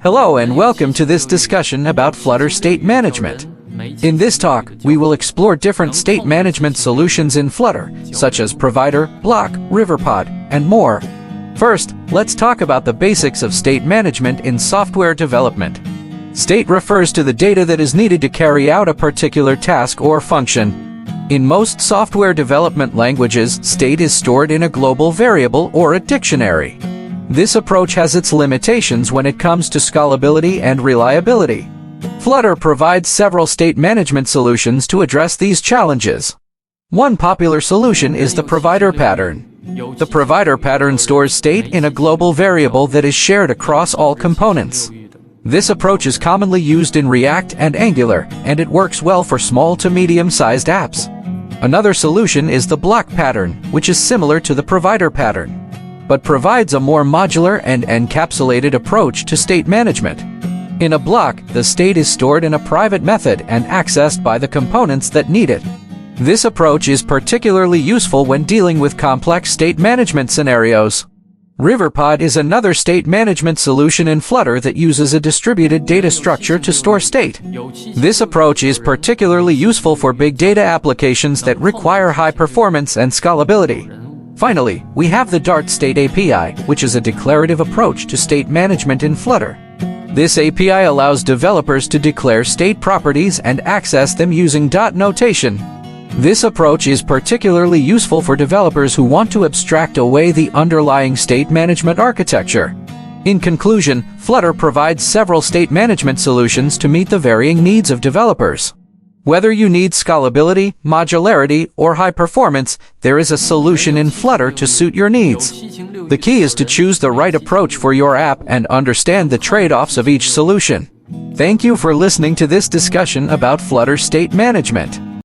Hello and welcome to this discussion about Flutter state management. In this talk, we will explore different state management solutions in Flutter, such as Provider, BLoC, Riverpod, and more. First, let's talk about the basics of state management in software development. State refers to the data that is needed to carry out a particular task or function. In most software development languages, state is stored in a global variable or a dictionary. This approach has its limitations when it comes to scalability and reliability. Flutter provides several state management solutions to address these challenges. One popular solution is the provider pattern. The provider pattern stores state in a global variable that is shared across all components. This approach is commonly used in React and Angular, and it works well for small to medium-sized apps. Another solution is the BLoC pattern, which is similar to the provider pattern, but provides a more modular and encapsulated approach to state management. In a BLoC, the state is stored in a private method and accessed by the components that need it. This approach is particularly useful when dealing with complex state management scenarios. Riverpod is another state management solution in Flutter that uses a distributed data structure to store state. This approach is particularly useful for big data applications that require high performance and scalability. Finally, we have the Dart State API, which is a declarative approach to state management in Flutter. This API allows developers to declare state properties and access them using dot notation. This approach is particularly useful for developers who want to abstract away the underlying state management architecture. In conclusion, Flutter provides several state management solutions to meet the varying needs of developers. Whether you need scalability, modularity, or high performance, there is a solution in Flutter to suit your needs. The key is to choose the right approach for your app and understand the trade-offs of each solution. Thank you for listening to this discussion about Flutter state management.